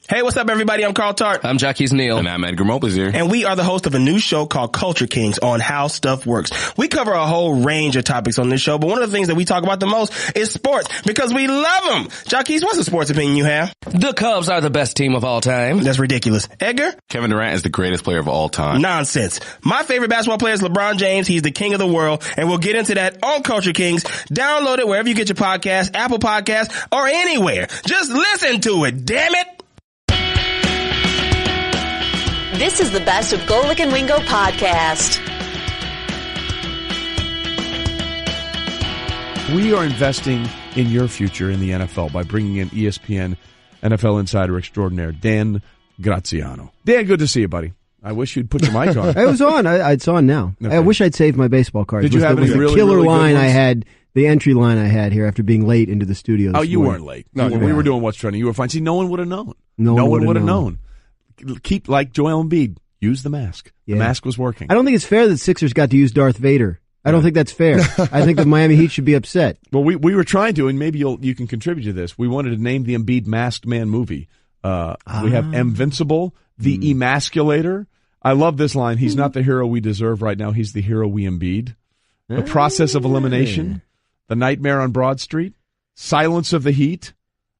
Hey, what's up, everybody? I'm Carl Tart. I'm Jackie's Neal. And I'm Edgar Mobley's here. And we are the host of a new show called Culture Kings on How Stuff Works. We cover a whole range of topics on this show, but one of the things that we talk about the most is sports because we love them. Jackie, what's the sports opinion you have? The Cubs are the best team of all time. That's ridiculous. Edgar? Kevin Durant is the greatest player of all time. Nonsense. My favorite basketball player is LeBron James. He's the king of the world, and we'll get into that on Culture Kings. Download it wherever you get your podcast, Apple Podcasts, or anywhere. Just listen to it, damn it. This is the best of Golic and Wingo podcast. We are investing in your future in the NFL by bringing in ESPN NFL insider extraordinaire Dan Graziano. Dan, good to see you, buddy. I wish you'd put your mic on. It was on. It's on now. Okay. I wish I'd saved my baseball cards. Did you have any really, killer really line good ones? I had? The entry line I had here after being late into the studio. Oh, you weren't late. No, we were doing What's Trending. You were fine. See, no one would have known. No one would have known. Keep, like Joel Embiid, use the mask. The mask was working. I don't think it's fair that Sixers got to use Darth Vader. I don't think that's fair. I think the Miami Heat should be upset. Well, we were trying to, and maybe you can contribute to this. We wanted to name the Embiid Masked Man movie. We have Invincible, the Emasculator. I love this line. He's not the hero we deserve right now. He's the hero we Embiid. The Process of Elimination. The Nightmare on Broad Street. Silence of the Heat.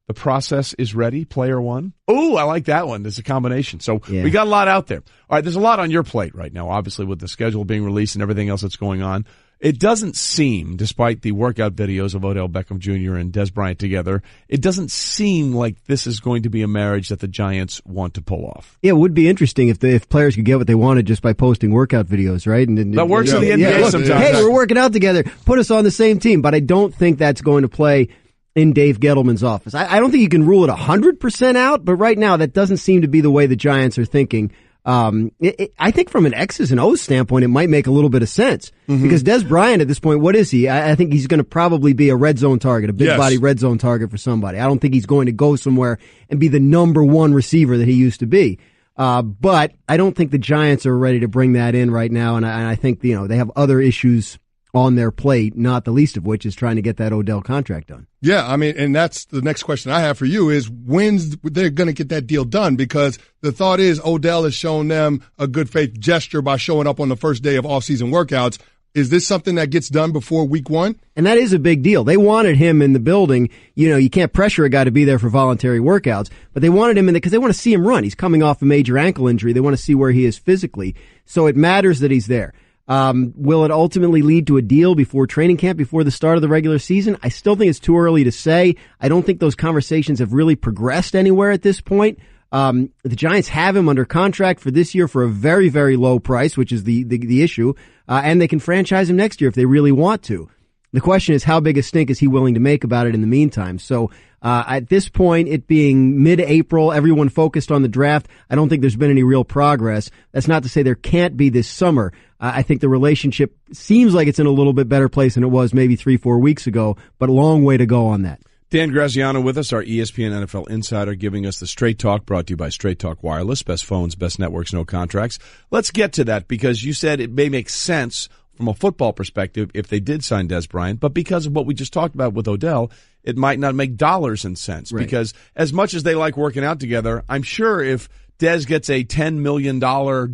The Process is Ready, Player One. Oh, I like that one. There's a combination. So we got a lot out there. All right, there's a lot on your plate right now, obviously, with the schedule being released and everything else that's going on. It doesn't seem, despite the workout videos of Odell Beckham Jr. and Des Bryant together, it doesn't seem like this is going to be a marriage that the Giants want to pull off. Yeah, it would be interesting if players could get what they wanted just by posting workout videos, right? And that works in the NBA sometimes. Hey, we're working out together. Put us on the same team. But I don't think that's going to play in Dave Gettleman's office. I don't think you can rule it 100% out, but right now that doesn't seem to be the way the Giants are thinking. I think from an X's and O's standpoint, it might make a little bit of sense because Des Bryant at this point, what is he? I think he's going to probably be a red zone target, a big body red zone target for somebody. I don't think he's going to go somewhere and be the number one receiver that he used to be. But I don't think the Giants are ready to bring that in right now. And I think, they have other issues on their plate, not the least of which is trying to get that Odell contract done. Yeah, I mean, and that's the next question I have for you is when's they're going to get that deal done? Because the thought is Odell has shown them a good faith gesture by showing up on the first day of off-season workouts. Is this something that gets done before week one? And that is a big deal. They wanted him in the building. You can't pressure a guy to be there for voluntary workouts, but they wanted him in there because they want to see him run. He's coming off a major ankle injury. They want to see where he is physically. So it matters that he's there. Will it ultimately lead to a deal before training camp, before the start of the regular season? I still think it's too early to say. I don't think those conversations have really progressed anywhere at this point. The Giants have him under contract for this year for a very, very low price, which is the issue. And they can franchise him next year if they really want to. The question is, how big a stink is he willing to make about it in the meantime? So, at this point, it being mid-April, everyone focused on the draft, I don't think there's been any real progress. That's not to say there can't be this summer. I think the relationship seems like it's in a little bit better place than it was maybe 3-4 weeks ago, but a long way to go on that. Dan Graziano with us, our ESPN NFL insider, giving us the Straight Talk, brought to you by Straight Talk Wireless. Best phones, best networks, no contracts. Let's get to that because you said it may make sense from a football perspective if they did sign Des Bryant, but because of what we just talked about with Odell, it might not make dollars and cents. Right. Because as much as they like working out together, I'm sure if Des gets a $10 million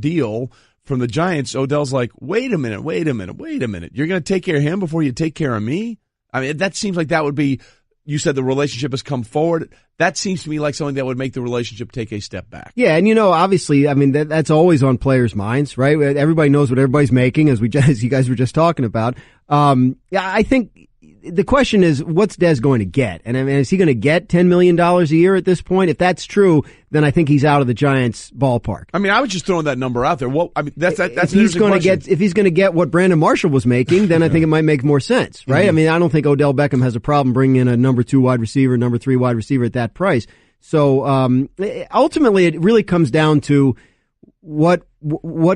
deal from the Giants, Odell's like, wait a minute. You're going to take care of him before you take care of me? I mean, that seems like that would be, you said the relationship has come forward. That seems to me like something that would make the relationship take a step back. Yeah, and obviously, I mean, that's always on players' minds, right? Everybody knows what everybody's making, as you guys were just talking about. I think the question is, what's Des going to get? And I mean, is he going to get $10 million a year at this point? If that's true, then I think he's out of the Giants' ballpark. I mean, I was just throwing that number out there. Well, I mean, that's if he's going to get what Brandon Marshall was making, then I think it might make more sense, right? Mm-hmm. I mean, I don't think Odell Beckham has a problem bringing in a number 2 wide receiver, number 3 wide receiver at that price. So ultimately, it really comes down to what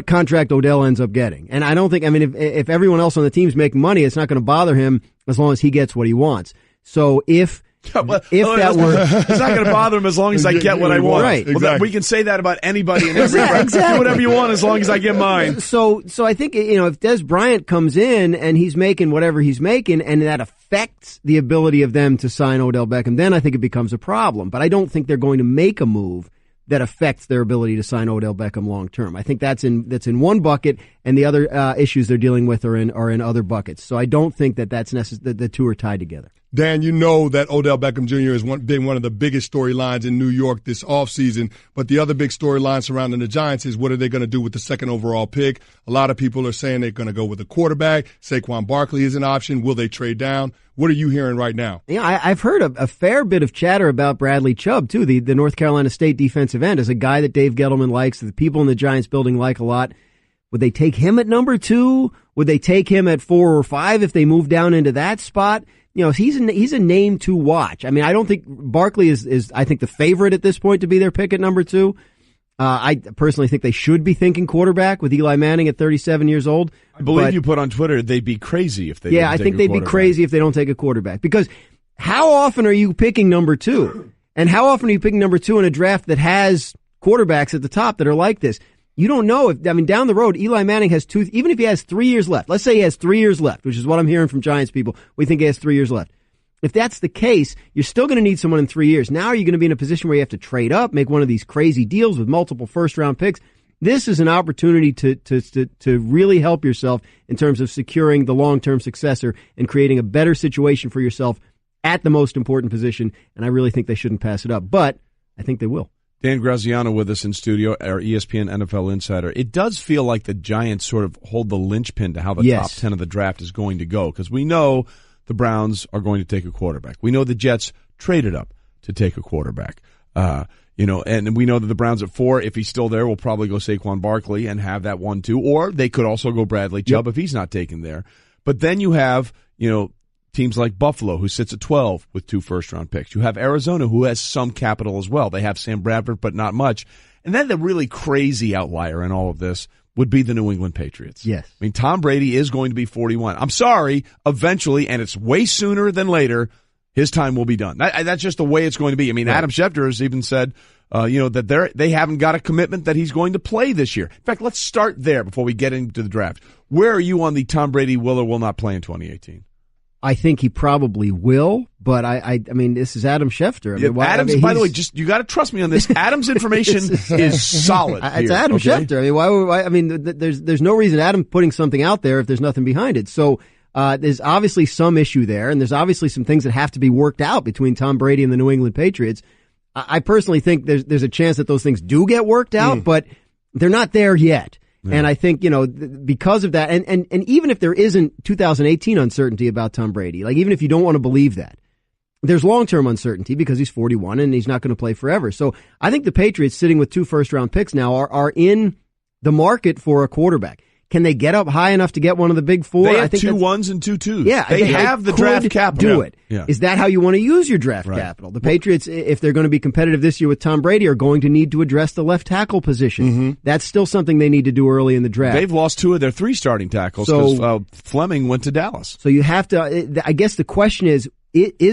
contract Odell ends up getting. And I don't think, I mean, if everyone else on the team's making money, it's not going to bother him as long as he gets what he wants. So if that were, it's not going to bother him as long as I get what I want. Right. Well, exactly. we can say that about anybody and every exactly. Do whatever you want as long as I get mine. So I think, if Des Bryant comes in and he's making whatever he's making and that affects the ability of them to sign Odell Beckham, then I think it becomes a problem. But I don't think they're going to make a move that affects their ability to sign Odell Beckham long term. I think that's in one bucket, and the other issues they're dealing with are in other buckets. So I don't think that the two are tied together. Dan, you know that Odell Beckham Jr. has been one of the biggest storylines in New York this offseason, but the other big storyline surrounding the Giants is what are they going to do with the second overall pick? A lot of people are saying they're going to go with a quarterback. Saquon Barkley is an option. Will they trade down? What are you hearing right now? Yeah, I've heard a fair bit of chatter about Bradley Chubb, too, the North Carolina State defensive end, as a guy that Dave Gettleman likes, that the people in the Giants building like a lot. Would they take him at number 2? Would they take him at 4 or 5 if they move down into that spot? You know, he's a name to watch. I mean, I don't think Barkley is I think the favorite at this point to be their pick at number 2. I personally think they should be thinking quarterback with Eli Manning at 37 years old. I believe you put on Twitter they'd be crazy if they didn't take a quarterback. Yeah, I think they'd be crazy if they don't take a quarterback. Because how often are you picking number 2? And how often are you picking number 2 in a draft that has quarterbacks at the top that are like this? You don't know down the road, Eli Manning has even if he has 3 years left, let's say he has 3 years left, which is what I'm hearing from Giants people. We think he has 3 years left. If that's the case, you're still going to need someone in 3 years. Now are you going to be in a position where you have to trade up, make one of these crazy deals with multiple first-round picks? This is an opportunity to really help yourself in terms of securing the long-term successor and creating a better situation for yourself at the most important position, and I really think they shouldn't pass it up. But I think they will. Dan Graziano with us in studio, our ESPN NFL insider. It does feel like the Giants sort of hold the linchpin to how the top 10 of the draft is going to go, because we know the Browns are going to take a quarterback. We know the Jets traded up to take a quarterback. And we know that the Browns at 4, if he's still there, will probably go Saquon Barkley and have that 1-2, or they could also go Bradley Chubb if he's not taken there. But then you have, teams like Buffalo, who sits at 12 with 2 first-round picks. You have Arizona, who has some capital as well. They have Sam Bradford, but not much. And then the really crazy outlier in all of this would be the New England Patriots. Yes. I mean, Tom Brady is going to be 41. I'm sorry, eventually, and it's way sooner than later, his time will be done. That's just the way it's going to be. I mean, Adam Schefter has even said, that they haven't got a commitment that he's going to play this year. In fact, let's start there before we get into the draft. Where are you on the Tom Brady will or will not play in 2018? I think he probably will, but I mean, this is Adam Schefter. By the way, you got to trust me on this. Adam's information is solid. It's Adam Schefter. I mean, there's no reason Adam putting something out there if there's nothing behind it. So there's obviously some issue there, and there's obviously some things that have to be worked out between Tom Brady and the New England Patriots. I personally think there's a chance that those things do get worked out, but they're not there yet. And I think, because of that, and even if there isn't 2018 uncertainty about Tom Brady, like even if you don't want to believe that, there's long-term uncertainty because he's 41 and he's not going to play forever. So I think the Patriots, sitting with 2 first-round picks now, are in the market for a quarterback. Can they get up high enough to get one of the big 4? They have 2 1s and 2 2s. Yeah, they have the draft capital. Do it. Yeah. Is that how you want to use your draft capital? The Patriots, if they're going to be competitive this year with Tom Brady, are going to need to address the left tackle position. Mm-hmm. That's still something they need to do early in the draft. They've lost 2 of their 3 starting tackles because Fleming went to Dallas. So you have to. I guess the question is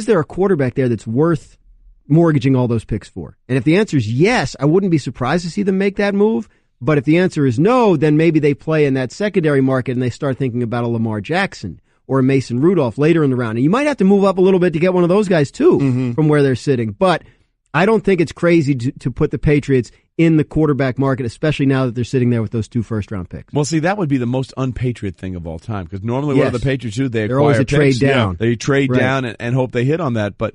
there a quarterback there that's worth mortgaging all those picks for? And if the answer is yes, I wouldn't be surprised to see them make that move. But if the answer is no, then maybe they play in that secondary market and they start thinking about a Lamar Jackson or a Mason Rudolph later in the round. And you might have to move up a little bit to get one of those guys, too, from where they're sitting. But I don't think it's crazy to put the Patriots in the quarterback market, especially now that they're sitting there with those 2 first-round picks. Well, see, that would be the most un-Patriot thing of all time, because normally what do the Patriots do? They're always a trade picks. down. Yeah, they trade down and hope they hit on that. But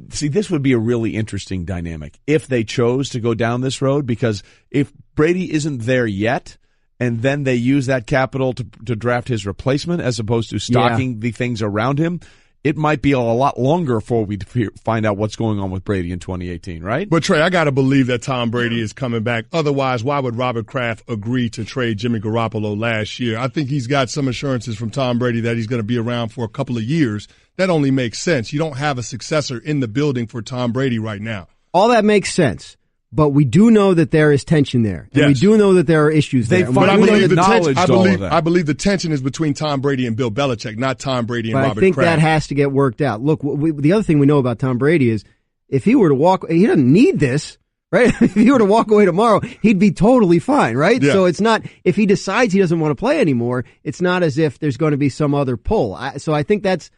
see, this would be a really interesting dynamic if they chose to go down this road, because if Brady isn't there yet and then they use that capital to draft his replacement as opposed to stocking the things around him, it might be a lot longer before we find out what's going on with Brady in 2018, right? But, Trey, I got to believe that Tom Brady is coming back. Otherwise, why would Robert Kraft agree to trade Jimmy Garoppolo last year? I think he's got some assurances from Tom Brady that he's going to be around for a couple of years. That only makes sense. You don't have a successor in the building for Tom Brady right now. All that makes sense. But we do know that there is tension there. And we do know that there are issues there. But I believe I believe the tension is between Tom Brady and Bill Belichick, not Tom Brady and Robert Kraft. I think that has to get worked out. Look, the other thing we know about Tom Brady is if he were to walk, he doesn't need this, right? If he were to walk away tomorrow, he'd be totally fine, right? Yeah. So it's not, if he decides he doesn't want to play anymore, it's not as if there's going to be some other pull. So I think that's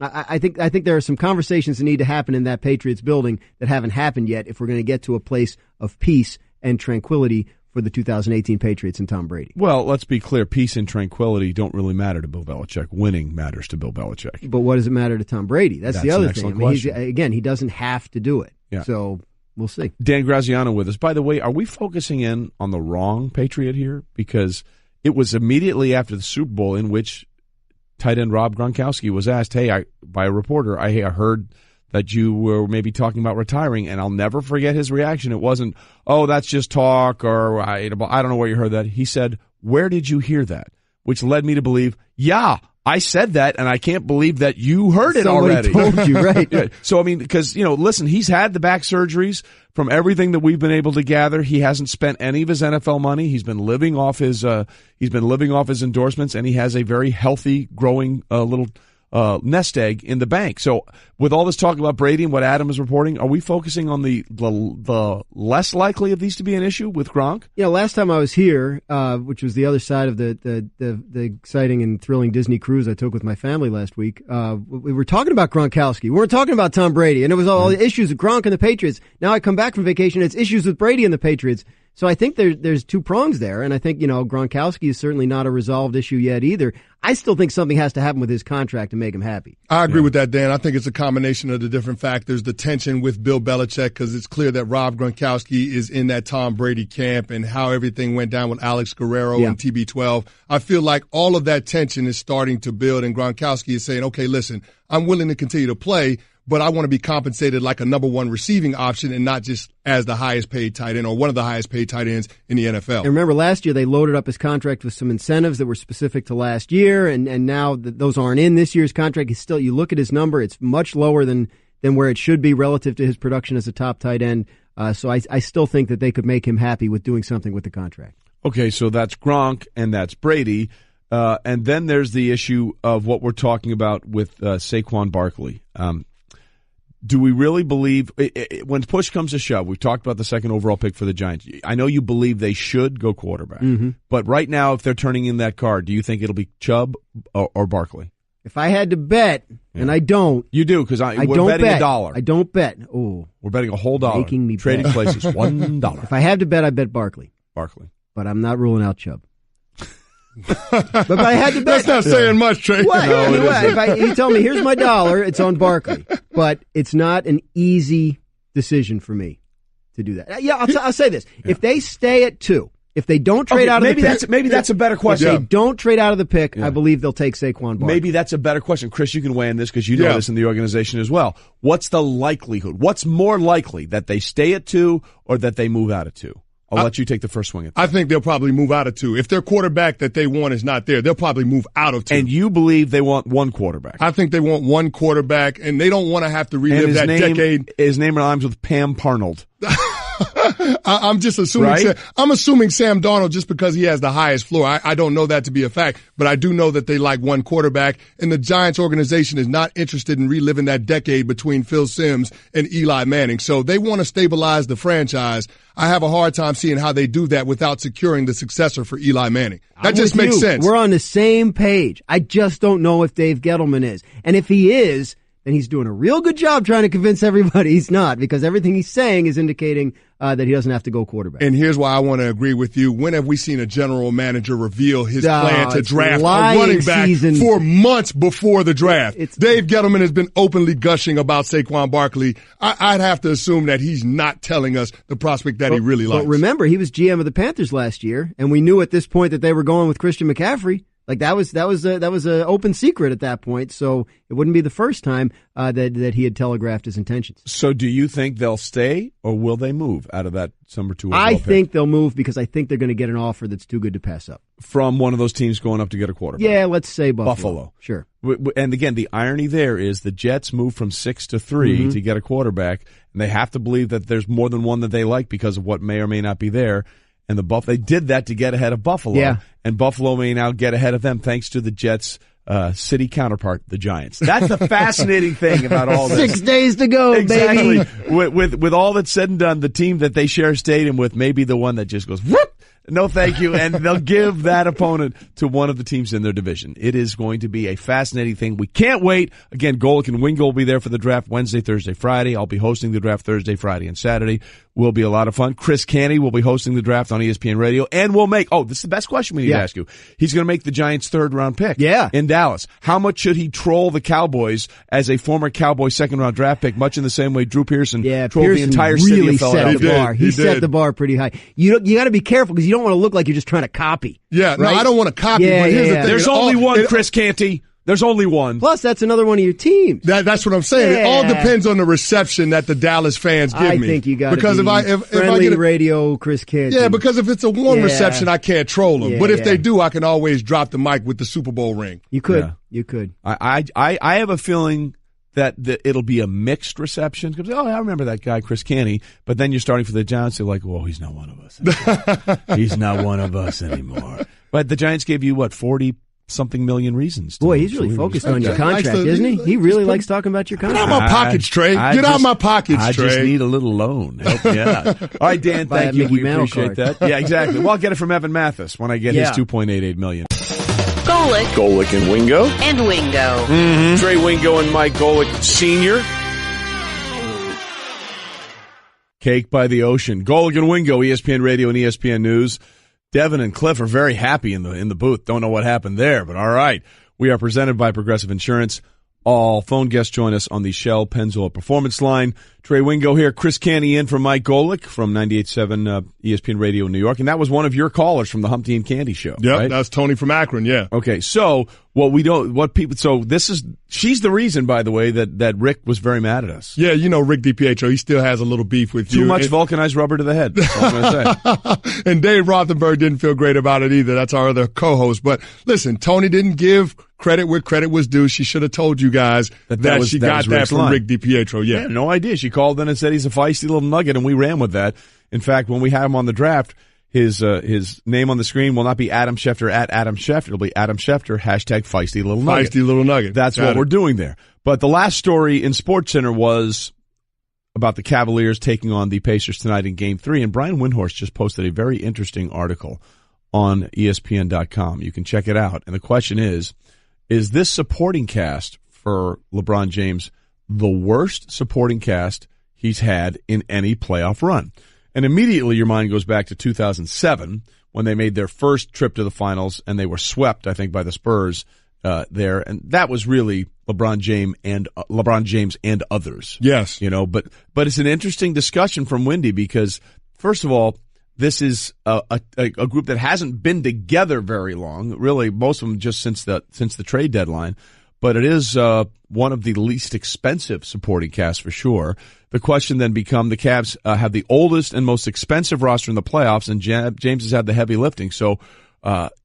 I think there are some conversations that need to happen in that Patriots building that haven't happened yet if we're going to get to a place of peace and tranquility for the 2018 Patriots and Tom Brady. Well, let's be clear. Peace and tranquility don't really matter to Bill Belichick. Winning matters to Bill Belichick. But what does it matter to Tom Brady? That's the other thing. I mean, question. he doesn't have to do it. Yeah. So we'll see. Dan Graziano with us. By the way, are we focusing in on the wrong Patriot here? Because it was immediately after the Super Bowl in which tight end Rob Gronkowski was asked, by a reporter, I heard that you were maybe talking about retiring, and I'll never forget his reaction. It wasn't, oh, that's just talk, or I don't know where you heard that. He said, where did you hear that? Which led me to believe, yeah, I said that, and I can't believe that you heard it already. Somebody told you, right? Yeah. So, I mean, because, listen, he's had the back surgeries. From everything that we've been able to gather, he hasn't spent any of his NFL money. He's been living off his endorsements, and he has a very healthy, growing little nest egg in the bank. So with all this talk about Brady and what Adam is reporting, are we focusing on the less likely of these to be an issue with Gronk? Last time I was here, which was the other side of the exciting and thrilling Disney cruise I took with my family last week, we were talking about Gronkowski. We weren't talking about Tom Brady, and it was all the issues with Gronk and the Patriots. Now I come back from vacation, it's issues with Brady and the Patriots. So I think there's two prongs there, and I think, Gronkowski is certainly not a resolved issue yet either. I still think something has to happen with his contract to make him happy. I agree with that, Dan. I think it's a combination of the different factors, the tension with Bill Belichick, because it's clear that Rob Gronkowski is in that Tom Brady camp, and how everything went down with Alex Guerrero and TB12. I feel like all of that tension is starting to build, and Gronkowski is saying, okay, listen, I'm willing to continue to play, but I want to be compensated like a number one receiving option and not just as the highest paid tight end or one of the highest paid tight ends in the NFL. And remember, last year they loaded up his contract with some incentives that were specific to last year, and now those aren't in this year's contract. He's still, you look at his number, it's much lower than where it should be relative to his production as a top tight end. So I still think that they could make him happy with doing something with the contract. Okay, so that's Gronk and that's Brady. And then there's the issue of what we're talking about with Saquon Barkley. Do we really believe, when push comes to shove, we've talked about the second overall pick for the Giants. I know you believe they should go quarterback. Mm-hmm. But right now, if they're turning in that card, do you think it'll be Chubb or Barkley? If I had to bet, and I don't. You do, because we're don't betting bet. $1. I don't bet. Oh, we're betting a whole dollar. Making me Trading bet. places, $1. If I had to bet, I bet Barkley. But I'm not ruling out Chubb. But if I had to bet, that's not saying much, Trey. What? No, you tell me, here's my $1, it's on Barkley. But it's not an easy decision for me to do that. Yeah, I'll say this. Yeah. If they stay at 2, if they don't trade out of the pick. Maybe that's a better question. If they don't trade out of the pick, I believe they'll take Saquon Barkley. Maybe that's a better question. Chris, you can weigh in this because you know this in the organization as well. What's the likelihood? What's more likely, that they stay at 2 or that they move out of 2? I'll let you take the first swing at that. I think they'll probably move out of 2. If their quarterback that they want is not there, they'll probably move out of 2. And you believe they want one quarterback? I think they want one quarterback, and they don't want to have to relive that decade. His name rhymes with Pam Parnold. I'm just assuming. Right? I'm assuming Sam Darnold just because he has the highest floor. I don't know that to be a fact, but I do know that they like one quarterback, and the Giants organization is not interested in reliving that decade between Phil Simms and Eli Manning. So they want to stabilize the franchise. I have a hard time seeing how they do that without securing the successor for Eli Manning. That just makes sense. We're on the same page. I just don't know if Dave Gettleman is. And if he is, then he's doing a real good job trying to convince everybody he's not, because everything he's saying is indicating that he doesn't have to go quarterback. And here's why I want to agree with you. When have we seen a general manager reveal his plan to draft a running back for months before the draft? Dave Gettleman has been openly gushing about Saquon Barkley. I'd have to assume that he's not telling us the prospect that he really likes. But remember, he was GM of the Panthers last year, and we knew at this point that they were going with Christian McCaffrey. Like that was an open secret at that point, so it wouldn't be the first time that he had telegraphed his intentions. So, do you think they'll stay, or will they move out of that number 2 overall pick? I think they'll move because I think they're going to get an offer that's too good to pass up from one of those teams going up to get a quarterback. Yeah, let's say Buffalo. Sure. And again, the irony there is the Jets moved from 6 to 3 to get a quarterback, and they have to believe that there's more than one that they like because of what may or may not be there. And they did that to get ahead of Buffalo, and Buffalo may now get ahead of them thanks to the Jets' city counterpart, the Giants. That's the fascinating thing about all this. 6 days to go, baby. With all that's said and done, the team that they share a stadium with may be the one that just goes whoop. No, thank you. And they'll give that opponent to one of the teams in their division. It is going to be a fascinating thing. We can't wait. Again, Golic and Wingo will be there for the draft Wednesday, Thursday, Friday. I'll be hosting the draft Thursday, Friday, and Saturday. Will be a lot of fun. Chris Canty will be hosting the draft on ESPN Radio, and we'll make, this is the best question we need to ask you. He's going to make the Giants' third-round pick in Dallas. How much should he troll the Cowboys as a former Cowboy second-round draft pick, much in the same way Drew Pearson trolled the entire city of Philadelphia? He set the bar pretty high. You got to be careful because you don't want to look like you're just trying to copy. Yeah, right? no, I don't want to copy. But here's the thing. There's only one Chris Canty. There's only one. Plus, that's another one of your teams. That's what I'm saying. It all depends on the reception that the Dallas fans give me. I think you got to because be if I friendly get radio Chris Canty. Yeah, because if it's a warm reception, I can't troll them. But if they do, I can always drop the mic with the Super Bowl ring. You could. Yeah. You could. I have a feeling that it'll be a mixed reception. Because, I remember that guy, Chris Canty. But then you're starting for the Giants. You're like, he's not one of us anymore. He's not one of us anymore. But the Giants gave you, 40-something million reasons. Boy, he's really focused on your contract, isn't he? He really likes talking about your contract. Get out of my pockets, Trey. Get out of my pockets, Trey. I just need a little loan. Help me out. All right, Dan, thank you. We appreciate that. Yeah, exactly. Well, I'll get it from Evan Mathis when I get his $2.88 million. Golic and Wingo. And Wingo. Mm-hmm. Trey Wingo and Mike Golic Sr. Cake by the Ocean. Golic and Wingo, ESPN Radio and ESPN News. Devin and Cliff are very happy in the booth. Don't know what happened there, but all right. We are presented by Progressive Insurance. All phone guests join us on the Shell Pennzoil Performance Line. Trey Wingo here. Chris Canty in for Mike Golic from 98.7 ESPN Radio in New York. And that was one of your callers from the Humpty and Candy show. Yep, right? That's Tony from Akron, yeah. Okay, so she's the reason, by the way, that Rick was very mad at us. Yeah, Rick DiPietro, he still has a little beef with you. Too much vulcanized rubber to the head. That's all I'm going to say. And Dave Rothenberg didn't feel great about it either. That's our other co-host. But listen, Tony didn't give credit where credit was due. She should have told you guys that she got that from line. Rick DiPietro. Yeah. I had no idea. She called in and said he's a feisty little nugget, and we ran with that. In fact, when we had him on the draft, his name on the screen will not be Adam Schefter at Adam Schefter. It'll be Adam Schefter, hashtag feisty little nugget. Feisty little nugget. That's what we're doing there. But the last story in SportsCenter was about the Cavaliers taking on the Pacers tonight in Game 3. And Brian Windhorst just posted a very interesting article on ESPN.com. You can check it out. And the question is this supporting cast for LeBron James the worst supporting cast he's had in any playoff run? And immediately your mind goes back to 2007 when they made their first trip to the finals and they were swept, I think, by the Spurs there. And that was really LeBron James and others. Yes. But it's an interesting discussion from Windy because, first of all, this is a group that hasn't been together very long, really, most of them just since the trade deadline. But it is one of the least expensive supporting casts for sure. The question then become the Cavs have the oldest and most expensive roster in the playoffs, and James has had the heavy lifting. So,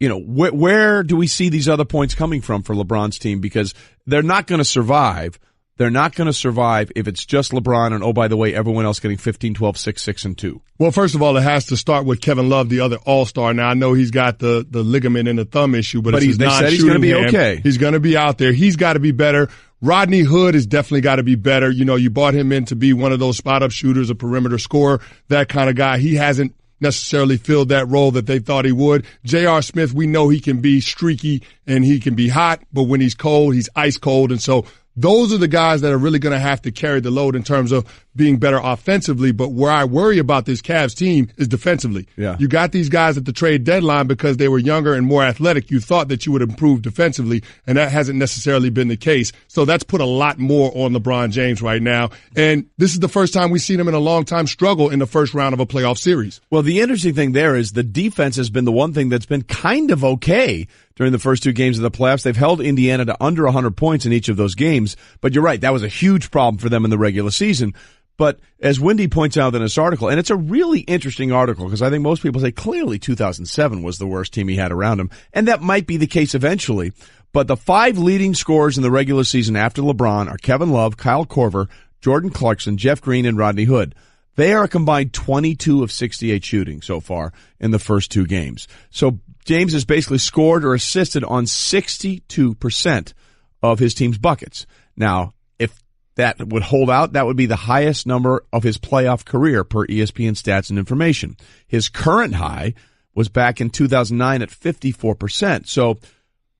where do we see these other points coming from for LeBron's team? Because they're not going to survive. They're not going to survive if it's just LeBron and, oh, by the way, everyone else getting 15, 12, 6, 6, and 2. Well, first of all, it has to start with Kevin Love, the other all-star. Now, I know he's got the ligament in the thumb issue, but it's they said he's going to be okay. He's going to be out there. He's got to be better. Rodney Hood has definitely got to be better. You brought him in to be one of those spot-up shooters, a perimeter scorer, that kind of guy. He hasn't necessarily filled that role that they thought he would. J.R. Smith, we know he can be streaky and he can be hot, but when he's cold, he's ice cold. And so those are the guys that are really going to have to carry the load in terms of being better offensively. But where I worry about this Cavs team is defensively. Yeah. You got these guys at the trade deadline because they were younger and more athletic. You thought that you would improve defensively, and that hasn't necessarily been the case. So that's put a lot more on LeBron James right now. And this is the first time we've seen him in a long time struggle in the first round of a playoff series. Well, the interesting thing there is the defense has been the one thing that's been kind of okay during the first two games of the playoffs. They've held Indiana to under 100 points in each of those games. But you're right, that was a huge problem for them in the regular season. But as Wendy points out in this article, and it's a really interesting article because I think most people say clearly 2007 was the worst team he had around him, and that might be the case eventually. But the 5 leading scorers in the regular season after LeBron are Kevin Love, Kyle Korver, Jordan Clarkson, Jeff Green, and Rodney Hood. They are a combined 22 of 68 shooting so far in the first 2 games. So James has basically scored or assisted on 62% of his team's buckets. Now, if that would hold out, that would be the highest number of his playoff career per ESPN Stats and Information. His current high was back in 2009 at 54%. So,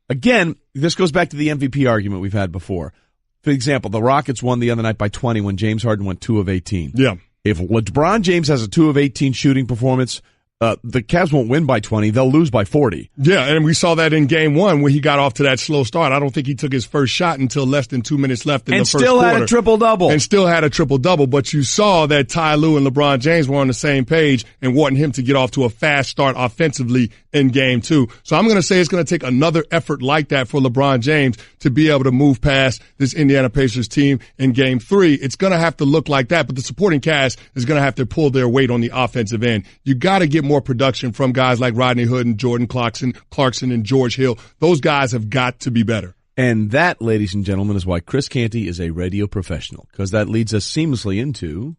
again, this goes back to the MVP argument we've had before. For example, the Rockets won the other night by 20 when James Harden went 2 of 18. Yeah. If LeBron James has a 2 of 18 shooting performance, the Cavs won't win by 20. They'll lose by 40. Yeah, and we saw that in game 1 when he got off to that slow start. I don't think he took his first shot until less than 2 minutes left in the first quarter. And still had a triple-double. And still had a triple-double. But you saw that Ty Lue and LeBron James were on the same page and wanting him to get off to a fast start offensively in game 2. So I'm going to say it's going to take another effort like that for LeBron James to be able to move past this Indiana Pacers team in game 3. It's going to have to look like that, but the supporting cast is going to have to pull their weight on the offensive end. You got to get more production from guys like Rodney Hood and Jordan Clarkson and George Hill. Those guys have got to be better. And that, ladies and gentlemen, is why Chris Canty is a radio professional, because that leads us seamlessly into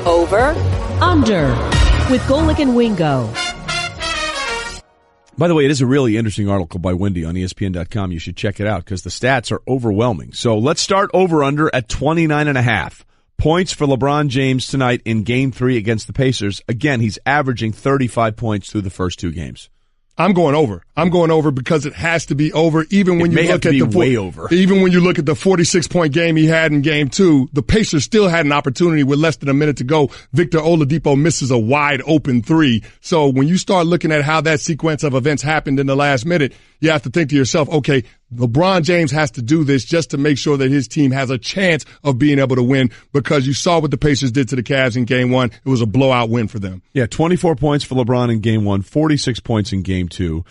Over, Under, with Golic and Wingo. By the way, it is a really interesting article by Wendy on ESPN.com. You should check it out because the stats are overwhelming. So let's start over-under at 29.5. Points for LeBron James tonight in Game 3 against the Pacers. Again, he's averaging 35 points through the first 2 games. I'm going over. I'm going over because it has to be over. Even when you look at the way over. Even when you look at the 46-point game he had in game 2, the Pacers still had an opportunity with less than a minute to go. Victor Oladipo misses a wide open 3. So when you start looking at how that sequence of events happened in the last minute, you have to think to yourself, okay, LeBron James has to do this just to make sure that his team has a chance of being able to win, because you saw what the Pacers did to the Cavs in game 1. It was a blowout win for them. Yeah, 24 points for LeBron in game 1, 46 points in game 2.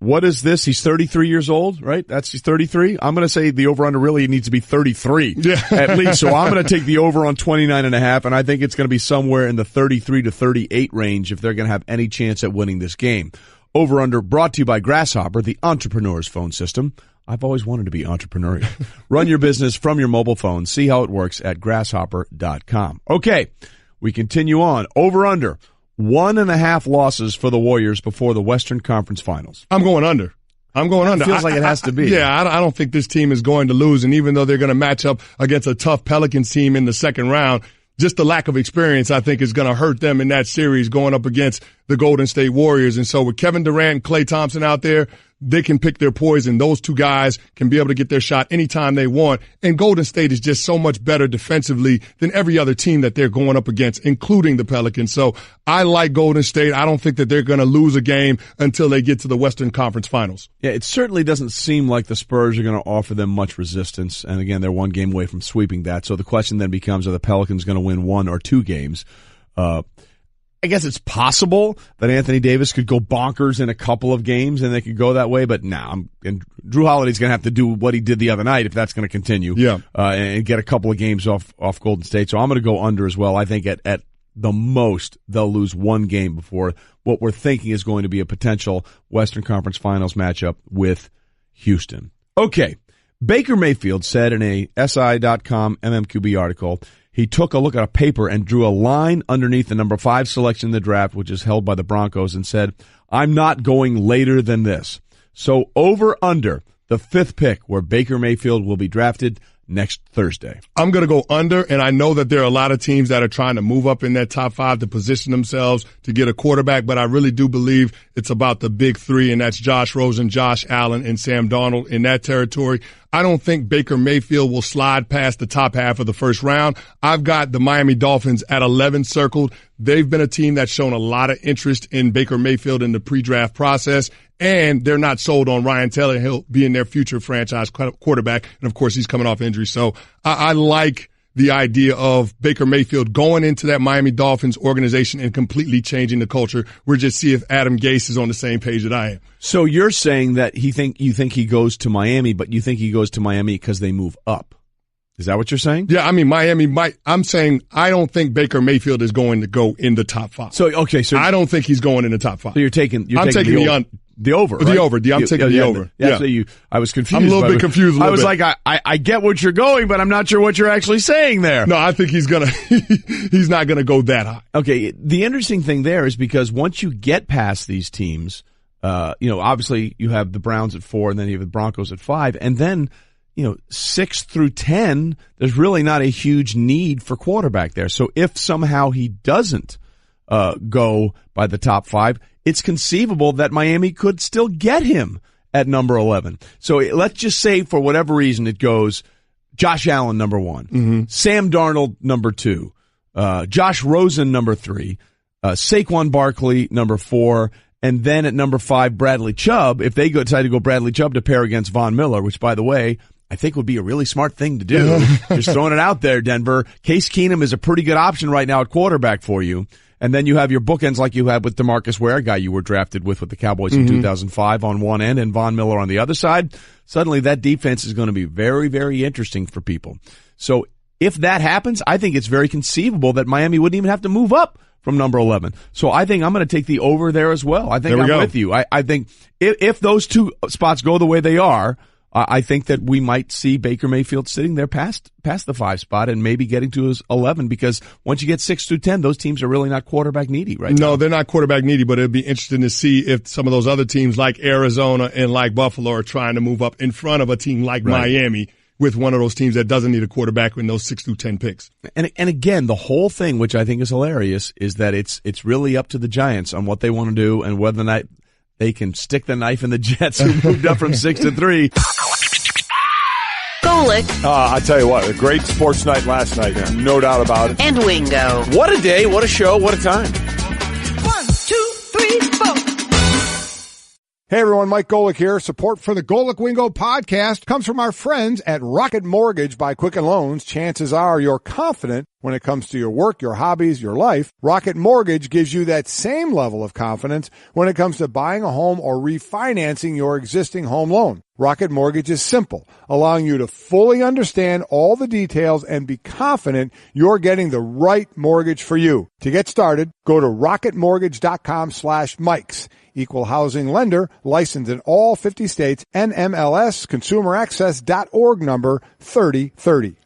What is this? He's 33 years old, right? He's 33. I'm going to say the over-under really needs to be 33 at least. So I'm going to take the over on 29.5, and I think it's going to be somewhere in the 33 to 38 range if they're going to have any chance at winning this game. Over-under brought to you by Grasshopper, the entrepreneur's phone system. I've always wanted to be entrepreneurial. Run your business from your mobile phone. See how it works at grasshopper.com. Okay, we continue on. Over-under. 1.5 losses for the Warriors before the Western Conference Finals. I'm going under. It feels like it has to be. Yeah, I don't think this team is going to lose. And even though they're going to match up against a tough Pelicans team in the second round, just the lack of experience, I think, is going to hurt them in that series going up against the Golden State Warriors. And so with Kevin Durant and Klay Thompson out there, they can pick their poison. Those two guys can be able to get their shot anytime they want. And Golden State is just so much better defensively than every other team that they're going up against, including the Pelicans. So I like Golden State. I don't think that they're going to lose a game until they get to the Western Conference Finals. Yeah, it certainly doesn't seem like the Spurs are going to offer them much resistance. And again, they're 1 game away from sweeping that. So the question then becomes, are the Pelicans going to win 1 or 2 games? I guess it's possible that Anthony Davis could go bonkers in a couple of games and they could go that way, but and Drew Holiday's going to have to do what he did the other night if that's going to continue. Yeah. And get a couple of games off Golden State. So I'm going to go under as well. I think at the most they'll lose 1 game before what we're thinking is going to be a potential Western Conference Finals matchup with Houston. Okay. Baker Mayfield said in a SI.com MMQB article, he took a look at a paper and drew a line underneath the number 5 selection in the draft, which is held by the Broncos, and said, I'm not going later than this. So over under the 5th pick where Baker Mayfield will be drafted next Thursday. I'm going to go under, and I know that there are a lot of teams that are trying to move up in that top 5 to position themselves to get a quarterback, but I really do believe it's about the big 3, and that's Josh Rosen, Josh Allen, and Sam Darnold in that territory. I don't think Baker Mayfield will slide past the top half of the first round. I've got the Miami Dolphins at 11 circled. They've been a team that's shown a lot of interest in Baker Mayfield in the pre-draft process, and they're not sold on Ryan Tannehill being their future franchise quarterback. And, of course, he's coming off injury. So I like the idea of Baker Mayfield going into that Miami Dolphins organization and completely changing the culture. We'll just see if Adam Gase is on the same page that I am. So you're saying that you think he goes to Miami, but you think he goes to Miami because they move up. Is that what you're saying? Yeah, I mean, Miami might. I'm saying I don't think Baker Mayfield is going to go in the top 5. So I don't think he's going in the top 5. So I'm taking the over. The over. Right? The over. I'm taking the over. Yeah. So I was confused. I'm a little bit confused. I was like, I get what you're going, but I'm not sure what you're actually saying there. No, I think he's not gonna go that high. Okay. The interesting thing there is because once you get past these teams, obviously you have the Browns at 4 and then you have the Broncos at 5, and then 6 through 10, there's really not a huge need for quarterback there. So if somehow he doesn't go by the top 5, it's conceivable that Miami could still get him at number 11. So let's just say for whatever reason it goes Josh Allen number 1, Sam Darnold number 2, Josh Rosen number 3, Saquon Barkley number 4, and then at number 5 Bradley Chubb. If they decide to go Bradley Chubb to pair against Von Miller, which by the way I think would be a really smart thing to do. Just throwing it out there, Denver. Case Keenum is a pretty good option right now at quarterback for you. And then you have your bookends like you had with DeMarcus Ware, a guy you were drafted with the Cowboys in 2005 on one end, and Von Miller on the other side. Suddenly that defense is going to be very, very interesting for people. So if that happens, I think it's very conceivable that Miami wouldn't even have to move up from number 11. So I think I'm going to take the over there as well. I think I'm with you. I think if those two spots go the way they are, I think that we might see Baker Mayfield sitting there past the 5 spot and maybe getting to his 11, because once you get 6 through 10, those teams are really not quarterback needy right now. No, they're not quarterback needy, but it'd be interesting to see if some of those other teams like Arizona and like Buffalo are trying to move up in front of a team like Miami with one of those teams that doesn't need a quarterback in those 6 through 10 picks. And again, the whole thing, which I think is hilarious, is that it's really up to the Giants on what they want to do and whether or not they can stick the knife in the Jets, who moved up from 6 to 3. Golic. I tell you what, a great sports night last night, no doubt about it. And Wingo. What a day, what a show, what a time. 1, 2, 3, 4. Hey everyone, Mike Golic here. Support for the Golic Wingo podcast comes from our friends at Rocket Mortgage by Quicken Loans. Chances are you're confident when it comes to your work, your hobbies, your life. Rocket Mortgage gives you that same level of confidence when it comes to buying a home or refinancing your existing home loan. Rocket Mortgage is simple, allowing you to fully understand all the details and be confident you're getting the right mortgage for you. To get started, go to rocketmortgage.com/Mikes. Equal housing lender, licensed in all 50 states, NMLS, consumeraccess.org number 3030.